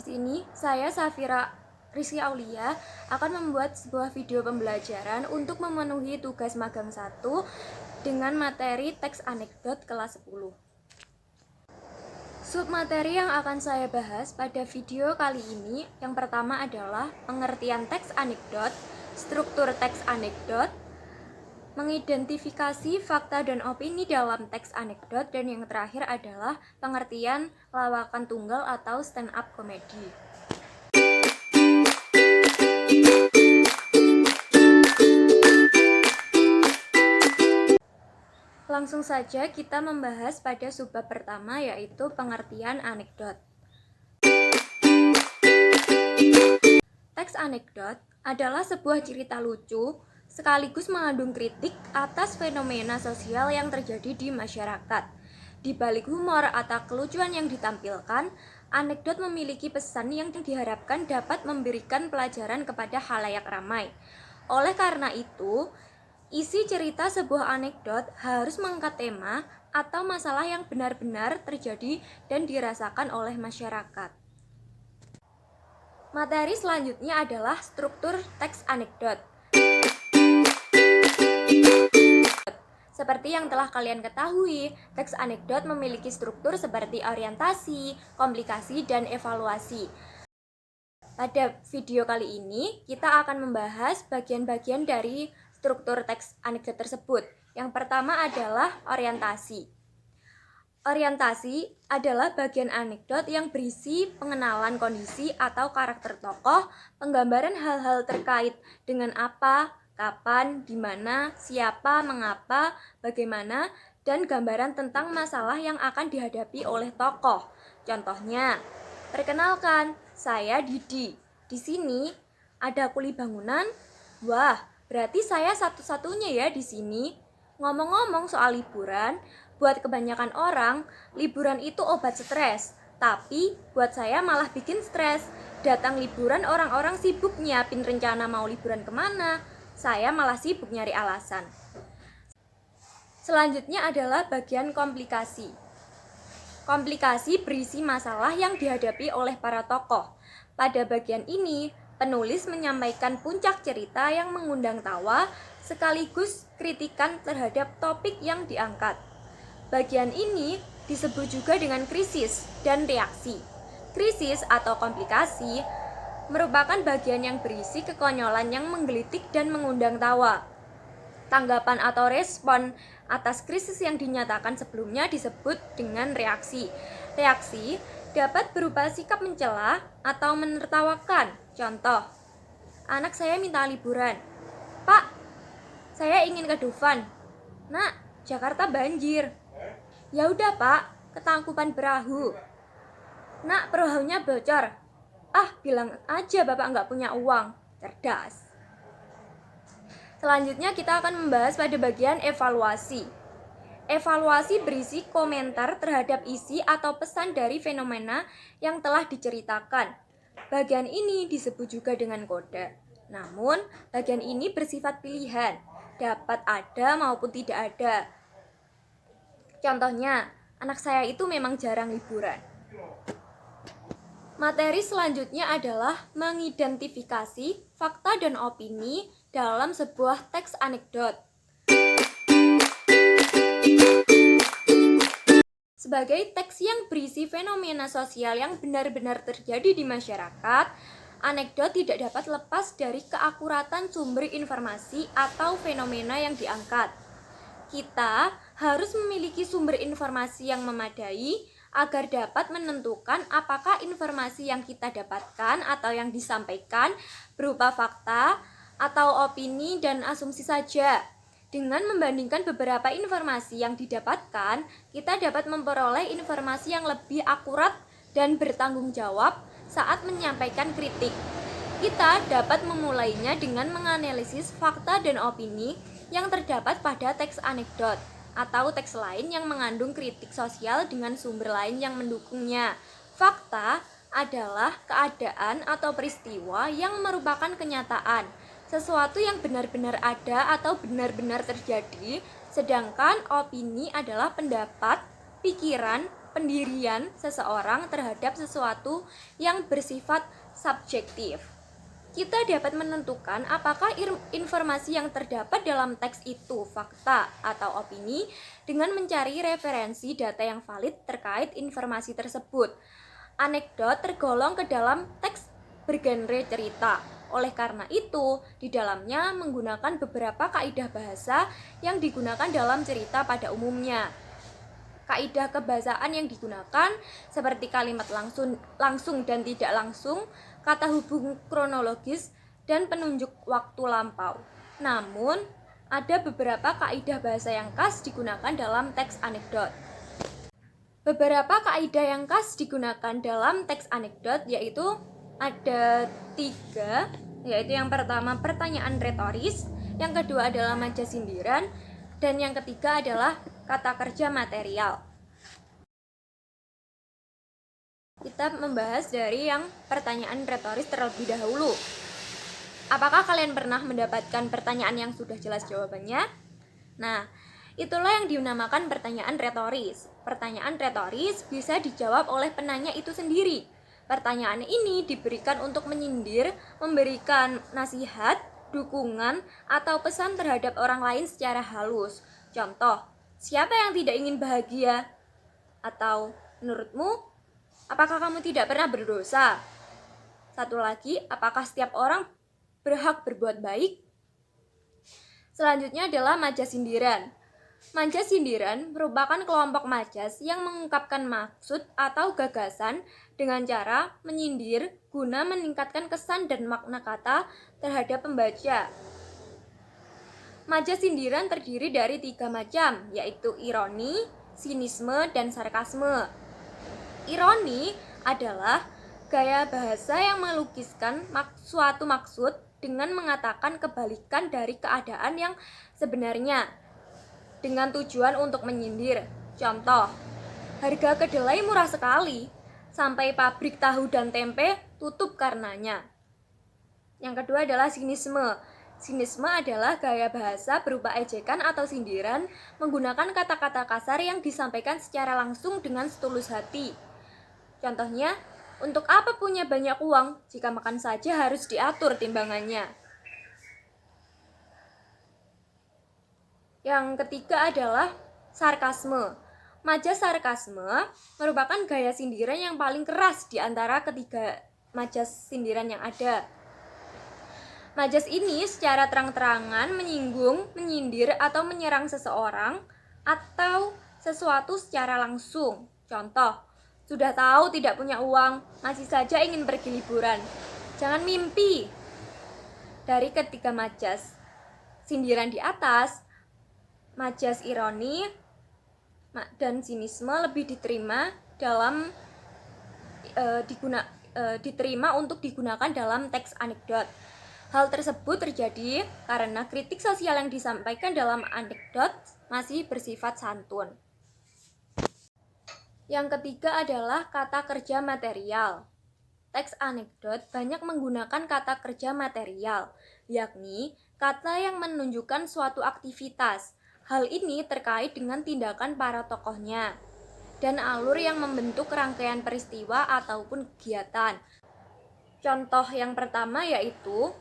Di sini saya Safira Rizky Aulia akan membuat sebuah video pembelajaran untuk memenuhi tugas magang 1 dengan materi teks anekdot kelas 10. Submateri yang akan saya bahas pada video kali ini yang pertama adalah pengertian teks anekdot, struktur teks anekdot, mengidentifikasi fakta dan opini dalam teks anekdot, dan yang terakhir adalah pengertian lawakan tunggal atau stand up comedy. Langsung saja kita membahas pada subbab pertama, yaitu pengertian anekdot. Teks anekdot adalah sebuah cerita lucu sekaligus mengandung kritik atas fenomena sosial yang terjadi di masyarakat. Di balik humor atau kelucuan yang ditampilkan, anekdot memiliki pesan yang diharapkan dapat memberikan pelajaran kepada khalayak ramai. Oleh karena itu, isi cerita sebuah anekdot harus mengangkat tema atau masalah yang benar-benar terjadi dan dirasakan oleh masyarakat. Materi selanjutnya adalah struktur teks anekdot. Seperti yang telah kalian ketahui, teks anekdot memiliki struktur seperti orientasi, komplikasi, dan evaluasi. Pada video kali ini, kita akan membahas bagian-bagian dari struktur teks anekdot tersebut. Yang pertama adalah orientasi. Orientasi adalah bagian anekdot yang berisi pengenalan kondisi atau karakter tokoh, penggambaran hal-hal terkait dengan apa, kapan, di mana, siapa, mengapa, bagaimana, dan gambaran tentang masalah yang akan dihadapi oleh tokoh. Contohnya, perkenalkan, saya Didi. Di sini ada kuli bangunan. Wah, berarti saya satu-satunya ya di sini. Ngomong-ngomong soal liburan, buat kebanyakan orang, liburan itu obat stres. Tapi buat saya malah bikin stres. Datang liburan orang-orang sibuk nyiapin rencana mau liburan kemana. Saya malah sibuk nyari alasan. Selanjutnya adalah bagian komplikasi. Komplikasi berisi masalah yang dihadapi oleh para tokoh. Pada bagian ini, penulis menyampaikan puncak cerita yang mengundang tawa sekaligus kritikan terhadap topik yang diangkat. Bagian ini disebut juga dengan krisis dan reaksi. Krisis atau komplikasi merupakan bagian yang berisi kekonyolan yang menggelitik dan mengundang tawa. Tanggapan atau respon atas krisis yang dinyatakan sebelumnya disebut dengan reaksi. Reaksi dapat berupa sikap mencela atau menertawakan. Contoh, anak saya minta liburan. Pak, saya ingin ke Dufan. Nak, Jakarta banjir. Ya udah Pak, ke Tangkuban Perahu. Nak, perahunya bocor. Ah, bilang aja bapak nggak punya uang. Cerdas. Selanjutnya kita akan membahas pada bagian evaluasi. Evaluasi berisi komentar terhadap isi atau pesan dari fenomena yang telah diceritakan. Bagian ini disebut juga dengan kode. Namun, bagian ini bersifat pilihan, dapat ada maupun tidak ada. Contohnya, anak saya itu memang jarang liburan. Materi selanjutnya adalah mengidentifikasi fakta dan opini dalam sebuah teks anekdot. Sebagai teks yang berisi fenomena sosial yang benar-benar terjadi di masyarakat, anekdot tidak dapat lepas dari keakuratan sumber informasi atau fenomena yang diangkat. Kita harus memiliki sumber informasi yang memadai agar dapat menentukan apakah informasi yang kita dapatkan atau yang disampaikan berupa fakta atau opini dan asumsi saja. Dengan membandingkan beberapa informasi yang didapatkan, kita dapat memperoleh informasi yang lebih akurat dan bertanggung jawab saat menyampaikan kritik. Kita dapat memulainya dengan menganalisis fakta dan opini yang terdapat pada teks anekdot atau teks lain yang mengandung kritik sosial dengan sumber lain yang mendukungnya. Fakta adalah keadaan atau peristiwa yang merupakan kenyataan, sesuatu yang benar-benar ada atau benar-benar terjadi, sedangkan opini adalah pendapat, pikiran, pendirian seseorang terhadap sesuatu yang bersifat subjektif. Kita dapat menentukan apakah informasi yang terdapat dalam teks itu fakta atau opini dengan mencari referensi data yang valid terkait informasi tersebut. Anekdot tergolong ke dalam teks bergenre cerita. Oleh karena itu, di dalamnya menggunakan beberapa kaidah bahasa yang digunakan dalam cerita pada umumnya. Kaidah kebahasaan yang digunakan seperti kalimat langsung dan tidak langsung, kata hubung kronologis, dan penunjuk waktu lampau. Namun, ada beberapa kaidah bahasa yang khas digunakan dalam teks anekdot. Beberapa kaidah yang khas digunakan dalam teks anekdot yaitu ada 3, yaitu yang pertama pertanyaan retoris, yang kedua adalah majas sindiran, dan yang ketiga adalah kata kerja material. Kita membahas dari yang pertanyaan retoris terlebih dahulu. Apakah kalian pernah mendapatkan pertanyaan yang sudah jelas jawabannya? Nah, itulah yang dinamakan pertanyaan retoris. Pertanyaan retoris bisa dijawab oleh penanya itu sendiri. Pertanyaan ini diberikan untuk menyindir, memberikan nasihat, dukungan, atau pesan terhadap orang lain secara halus. Contoh, siapa yang tidak ingin bahagia? Atau, menurutmu, apakah kamu tidak pernah berdosa? Satu lagi, apakah setiap orang berhak berbuat baik? Selanjutnya adalah majas sindiran. Majas sindiran merupakan kelompok majas yang mengungkapkan maksud atau gagasan dengan cara menyindir guna meningkatkan kesan dan makna kata terhadap pembaca. Majas sindiran terdiri dari 3 macam, yaitu ironi, sinisme, dan sarkasme. Ironi adalah gaya bahasa yang melukiskan suatu maksud dengan mengatakan kebalikan dari keadaan yang sebenarnya dengan tujuan untuk menyindir. Contoh, harga kedelai murah sekali, sampai pabrik tahu dan tempe tutup karenanya. Yang kedua adalah sinisme. Sinisme adalah gaya bahasa berupa ejekan atau sindiran menggunakan kata-kata kasar yang disampaikan secara langsung dengan setulus hati. Contohnya, untuk apa punya banyak uang jika makan saja harus diatur timbangannya? Yang ketiga adalah sarkasme. Majas sarkasme merupakan gaya sindiran yang paling keras di antara ketiga majas sindiran yang ada. Majas ini secara terang-terangan menyinggung, menyindir, atau menyerang seseorang atau sesuatu secara langsung. Contoh, sudah tahu tidak punya uang, masih saja ingin pergi liburan. Jangan mimpi. Dari ketiga majas sindiran di atas, majas ironi dan sinisme lebih diterima diterima untuk digunakan dalam teks anekdot. Hal tersebut terjadi karena kritik sosial yang disampaikan dalam anekdot masih bersifat santun. Yang ketiga adalah kata kerja material. Teks anekdot banyak menggunakan kata kerja material, yakni kata yang menunjukkan suatu aktivitas. Hal ini terkait dengan tindakan para tokohnya dan alur yang membentuk rangkaian peristiwa ataupun kegiatan. Contoh yang pertama yaitu,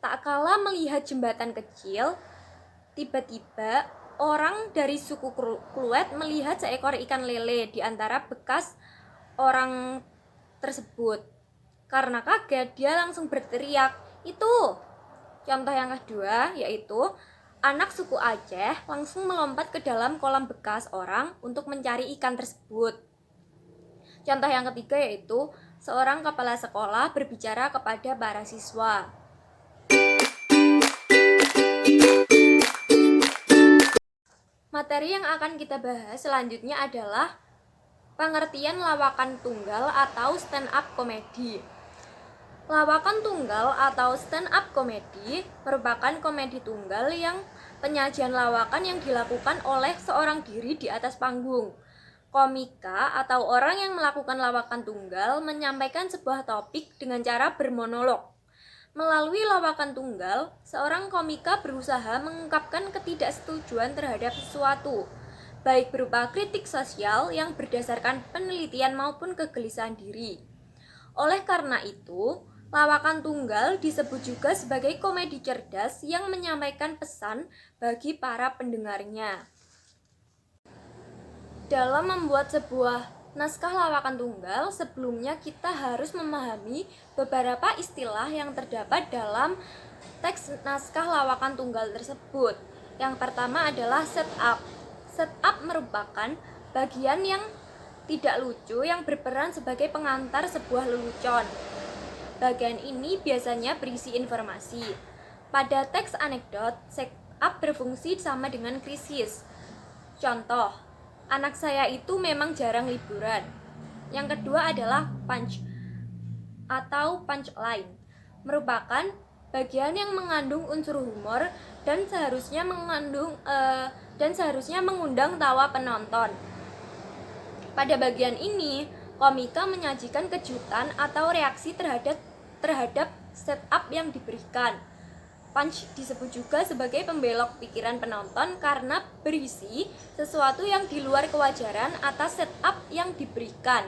tak kala melihat jembatan kecil, tiba-tiba orang dari suku Kluet melihat seekor ikan lele di antara bekas orang tersebut. Karena kaget, dia langsung berteriak, "Itu!" Contoh yang kedua yaitu, anak suku Aceh langsung melompat ke dalam kolam bekas orang untuk mencari ikan tersebut. Contoh yang ketiga yaitu, seorang kepala sekolah berbicara kepada para siswa. Materi yang akan kita bahas selanjutnya adalah pengertian lawakan tunggal atau stand up comedy. Lawakan tunggal atau stand up comedy merupakan komedi tunggal yang penyajian lawakan yang dilakukan oleh seorang diri di atas panggung. Komika atau orang yang melakukan lawakan tunggal menyampaikan sebuah topik dengan cara bermonolog. Melalui lawakan tunggal, seorang komika berusaha mengungkapkan ketidaksetujuan terhadap sesuatu. baik berupa kritik sosial yang berdasarkan penelitian maupun kegelisahan diri. Oleh karena itu, lawakan tunggal disebut juga sebagai komedi cerdas yang menyampaikan pesan bagi para pendengarnya. Dalam membuat sebuah naskah lawakan tunggal, sebelumnya kita harus memahami beberapa istilah yang terdapat dalam teks naskah lawakan tunggal tersebut. Yang pertama adalah setup. Setup merupakan bagian yang tidak lucu yang berperan sebagai pengantar sebuah lelucon. Bagian ini biasanya berisi informasi. Pada teks anekdot, setup berfungsi sama dengan krisis. Contoh, anak saya itu memang jarang liburan. Yang kedua adalah punch atau punchline, merupakan bagian yang mengandung unsur humor dan seharusnya mengundang tawa penonton. Pada bagian ini, komika menyajikan kejutan atau reaksi terhadap setup yang diberikan. Punch disebut juga sebagai pembelok pikiran penonton karena berisi sesuatu yang di luar kewajaran atas setup yang diberikan.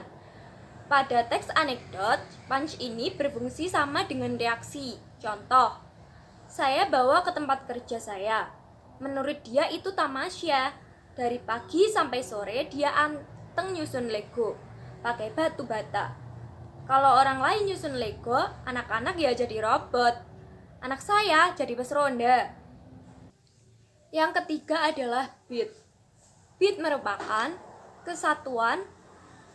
Pada teks anekdot, punch ini berfungsi sama dengan reaksi. Contoh, saya bawa ke tempat kerja saya. Menurut dia itu tamasya. Dari pagi sampai sore dia anteng nyusun Lego, pakai batu bata. Kalau orang lain nyusun Lego, anak-anak ya jadi robot. Anak saya jadi bus ronda. Yang ketiga adalah beat. Beat merupakan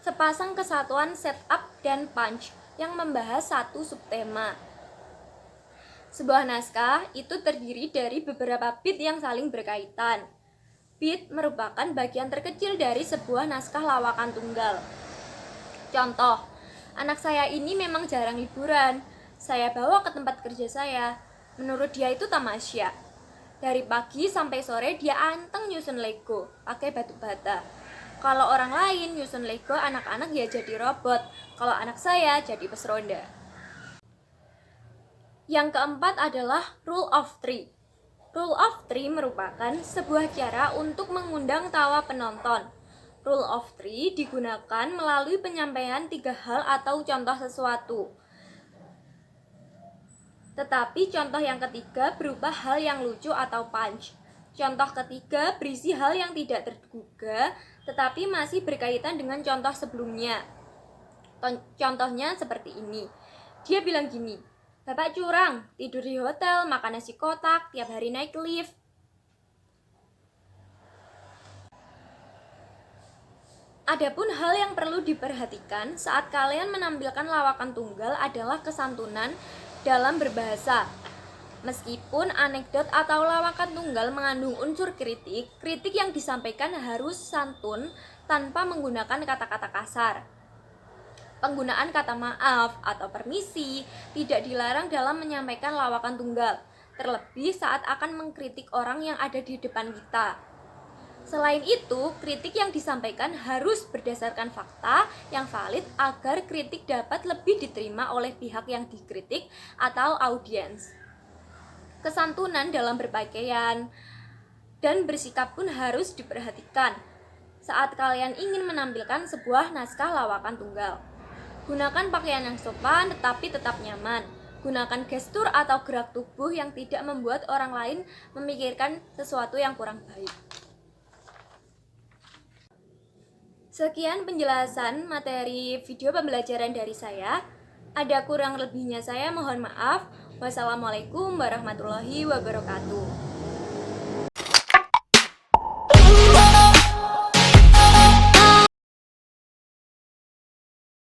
sepasang kesatuan setup dan punch yang membahas satu subtema. Sebuah naskah itu terdiri dari beberapa beat yang saling berkaitan. Beat merupakan bagian terkecil dari sebuah naskah lawakan tunggal. Contoh, anak saya ini memang jarang liburan. Saya bawa ke tempat kerja saya. Menurut dia itu tamasya. Dari pagi sampai sore dia anteng nyusun Lego, pakai batu bata. Kalau orang lain nyusun Lego, anak-anak ya jadi robot. Kalau anak saya jadi bus ronda. Yang keempat adalah rule of three. Rule of three merupakan sebuah cara untuk mengundang tawa penonton. Rule of three digunakan melalui penyampaian 3 hal atau contoh sesuatu. Tetapi contoh yang ketiga berupa hal yang lucu atau punch. Contoh ketiga berisi hal yang tidak terduga tetapi masih berkaitan dengan contoh sebelumnya. Contohnya seperti ini. Dia bilang gini, "Bapak curang, tidur di hotel, makan nasi kotak, tiap hari naik lift." Adapun hal yang perlu diperhatikan saat kalian menampilkan lawakan tunggal adalah kesantunan dalam berbahasa. Meskipun anekdot atau lawakan tunggal mengandung unsur kritik, kritik yang disampaikan harus santun tanpa menggunakan kata-kata kasar. Penggunaan kata maaf atau permisi tidak dilarang dalam menyampaikan lawakan tunggal, terlebih saat akan mengkritik orang yang ada di depan kita. Selain itu, kritik yang disampaikan harus berdasarkan fakta yang valid agar kritik dapat lebih diterima oleh pihak yang dikritik atau audiens. Kesantunan dalam berpakaian dan bersikap pun harus diperhatikan saat kalian ingin menampilkan sebuah naskah lawakan tunggal. Gunakan pakaian yang sopan tetapi tetap nyaman. Gunakan gestur atau gerak tubuh yang tidak membuat orang lain memikirkan sesuatu yang kurang baik. Sekian penjelasan materi video pembelajaran dari saya. Ada kurang lebihnya saya mohon maaf. Wassalamualaikum warahmatullahi wabarakatuh.